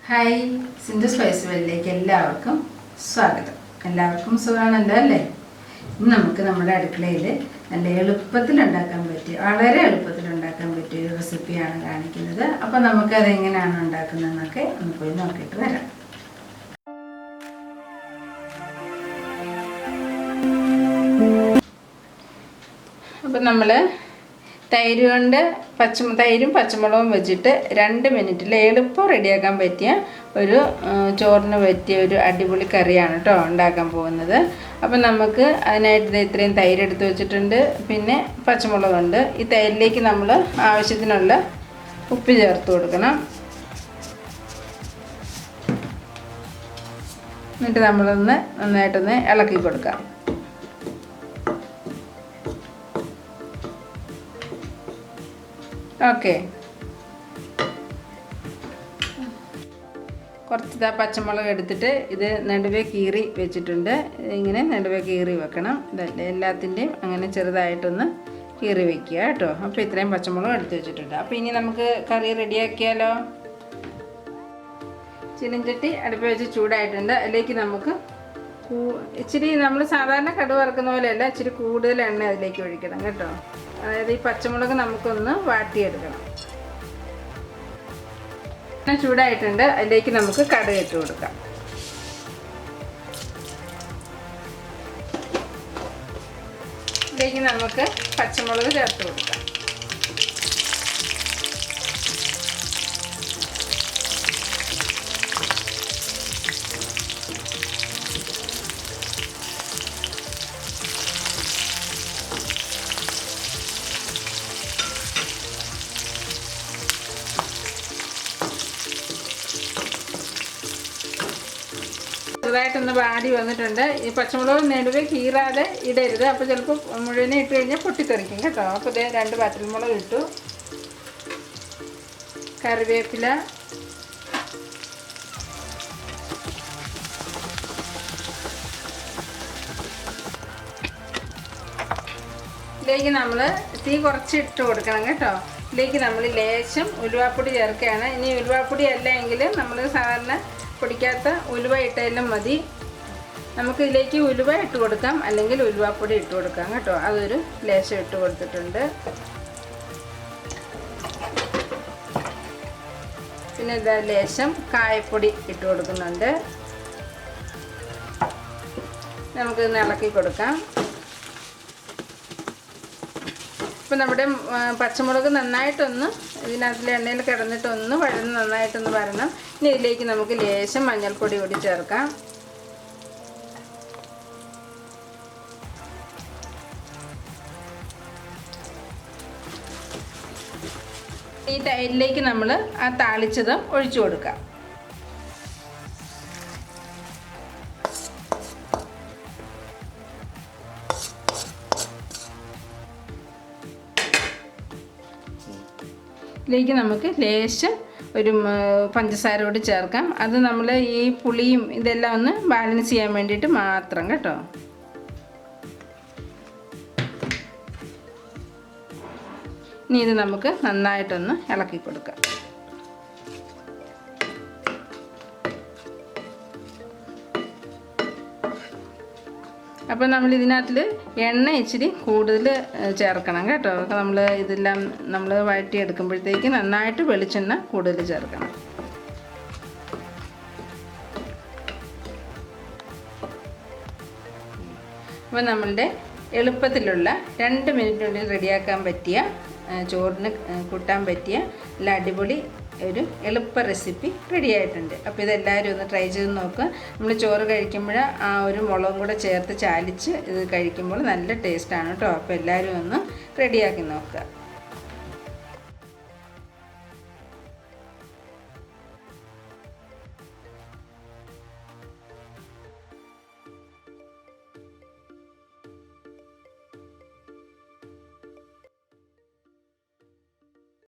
Hi, Sindhu spice വേൾഡിലേക്ക് എല്ലാവർക്കും സ്വാഗതം. എല്ലാവർക്കും സുഖമാണല്ലോ അല്ലേ? ഇന്ന് നമുക്ക് നമ്മുടെ അടുക്കളയിൽ നല്ല എളുപ്പത്തിൽ ഉണ്ടാക്കാൻ പറ്റിയ, വളരെ എളുപ്പത്തിൽ ഉണ്ടാക്കാൻ പറ്റിയ ഒരു റെസിപ്പിയാണ് കാണിക്കുന്നത്. അപ്പോൾ നമുക്കത് എങ്ങനെയാണ് ഉണ്ടാക്കുന്നതെന്നൊക്കെ ഒന്ന് പോയി നോക്കിയിട്ട് വരാം. അപ്പം നമ്മൾ തൈരും പച്ചമുളകും വെച്ചിട്ട് 2 മിനിറ്റിൽ എളുപ്പം റെഡിയാക്കാൻ പറ്റിയ ഒരു ചോറിന് പറ്റിയ ഒരു അടിപൊളി കറിയാണ് കേട്ടോ ഉണ്ടാക്കാൻ പോകുന്നത്. അപ്പം നമുക്ക് അതിനായിട്ട് ഇത്രയും തൈര് എടുത്ത് വെച്ചിട്ടുണ്ട്, പിന്നെ പച്ചമുളകുണ്ട്. ഈ തൈരിലേക്ക് നമ്മൾ ആവശ്യത്തിനുള്ള ഉപ്പ് ചേർത്ത് കൊടുക്കണം. എന്നിട്ട് നമ്മളൊന്ന് നന്നായിട്ടൊന്ന് ഇളക്കി കൊടുക്കാം. ഓക്കെ, കുറച്ച് പച്ചമുളക് എടുത്തിട്ട് ഇത് നടുവേ കീറി വെച്ചിട്ടുണ്ട്. ഇങ്ങനെ നടുവേ കീറി വെക്കണം. ഇതല്ലേ എല്ലാത്തിൻ്റെയും അങ്ങനെ ചെറുതായിട്ടൊന്ന് കീറി വെക്കുക കേട്ടോ. അപ്പോൾ ഇത്രയും പച്ചമുളക് എടുത്ത് വെച്ചിട്ടുണ്ട്. അപ്പോൾ ഇനി നമുക്ക് കറി റെഡിയാക്കിയാലോ. ചീനച്ചട്ടി അടുപ്പ് വെച്ച് ചൂടായിട്ടുണ്ട്. അതിലേക്ക് നമുക്ക് ഇച്ചിരി നമ്മൾ സാധാരണ കടുക് വറുക്കുന്ന പോലെയല്ല, ഇച്ചിരി കൂടുതൽ എണ്ണ അതിലേക്ക് ഒഴിക്കണം കേട്ടോ. അതായത് ഈ പച്ചമുളക് നമുക്കൊന്ന് വാട്ടിയെടുക്കണം. എണ്ണ ചൂടായിട്ടുണ്ട്. അതിലേക്ക് നമുക്ക് കടുക് ഇട്ട് കൊടുക്കാം. ഇതിലേക്ക് നമുക്ക് പച്ചമുളക് ചേർത്ത് കൊടുക്കാം. ചെറുതായിട്ടൊന്ന് വാടി വന്നിട്ടുണ്ട്. ഈ പച്ചമുളക് നടുവേ കീറാതെ ഇടരുത്, അപ്പോൾ ചിലപ്പോൾ മുഴുവനെ ഇട്ട് കഴിഞ്ഞാൽ പൊട്ടിത്തെറിക്കും കേട്ടോ. അപ്പോൾ ഇതേ 2 വറ്റൽമുളക് ഇട്ടു, കറിവേപ്പില, ഇതിലേക്ക് നമ്മൾ തീ കുറച്ച് ഇട്ട് കൊടുക്കണം കേട്ടോ. ഇതിലേക്ക് നമ്മൾ ലേശം ഉലുവാപ്പൊടി ചേർക്കുകയാണ്. ഇനി ഉലുവാപ്പൊടി അല്ല എങ്കിൽ നമ്മൾ സാധാരണ പൊടിക്കാത്ത ഉലുവ ഇട്ടാലും മതി. നമുക്ക് ഇതിലേക്ക് ഉലുവ ഇട്ട് കൊടുക്കാം, അല്ലെങ്കിൽ ഉലുവാപ്പൊടി ഇട്ട് കൊടുക്കാം കേട്ടോ. അതൊരു ലേശം ഇട്ട് കൊടുത്തിട്ടുണ്ട്. പിന്നെ ഇതാ ലേശം കായപ്പൊടി ഇട്ട് കൊടുക്കുന്നുണ്ട്. നമുക്കിത് ഇളക്കി കൊടുക്കാം. ഇപ്പം നമ്മുടെ പച്ചമുളക് നന്നായിട്ടൊന്ന് ഇതിനകത്തിലെ എണ്ണയിൽ കിടന്നിട്ടൊന്ന് വഴന്ന് നന്നായിട്ടൊന്ന് വരണം. ഇനി ഇതിലേക്ക് നമുക്ക് ലേശം മഞ്ഞൾപ്പൊടി കൂടി ചേർക്കാം. ഈ തൈരിലേക്ക് നമ്മൾ ആ താളിച്ചതും ഒഴിച്ചു കൊടുക്കാം. ഇതിലേക്ക് നമുക്ക് ലേശം ഒരു പഞ്ചസാര കൂടി ചേർക്കാം. അത് നമ്മൾ ഈ പുളിയും ഇതെല്ലാം ഒന്ന് ബാലൻസ് ചെയ്യാൻ വേണ്ടിയിട്ട് മാത്രം കേട്ടോ. ഇനി ഇത് നമുക്ക് നന്നായിട്ടൊന്ന് ഇളക്കി കൊടുക്കാം. അപ്പോൾ നമ്മൾ ഇതിനകത്തിൽ എണ്ണ ഇച്ചിരി കൂടുതൽ ചേർക്കണം കേട്ടോ. നമ്മൾ ഇതെല്ലാം നമ്മൾ വഴറ്റിയെടുക്കുമ്പോഴത്തേക്ക് നന്നായിട്ട് വെളിച്ചെണ്ണ കൂടുതൽ ചേർക്കണം. അപ്പോൾ നമ്മളുടെ എളുപ്പത്തിലുള്ള 2 മിനിറ്റിനുള്ളിൽ റെഡിയാക്കാൻ പറ്റിയ ചോറിന് കൂട്ടാൻ പറ്റിയ നല്ല അടിപൊളി ഒരു എളുപ്പ റെസിപ്പി റെഡി ആയിട്ടുണ്ട്. അപ്പോൾ ഇതെല്ലാവരും ഒന്ന് ട്രൈ ചെയ്ത് നോക്കുക. നമ്മൾ ചോറ് കഴിക്കുമ്പോൾ ആ ഒരു മുളകും കൂടെ ചേർത്ത് ചാലിച്ച് ഇത് കഴിക്കുമ്പോൾ നല്ല ടേസ്റ്റാണ് കേട്ടോ. അപ്പോൾ എല്ലാവരും ഒന്ന് റെഡിയാക്കി നോക്കുക.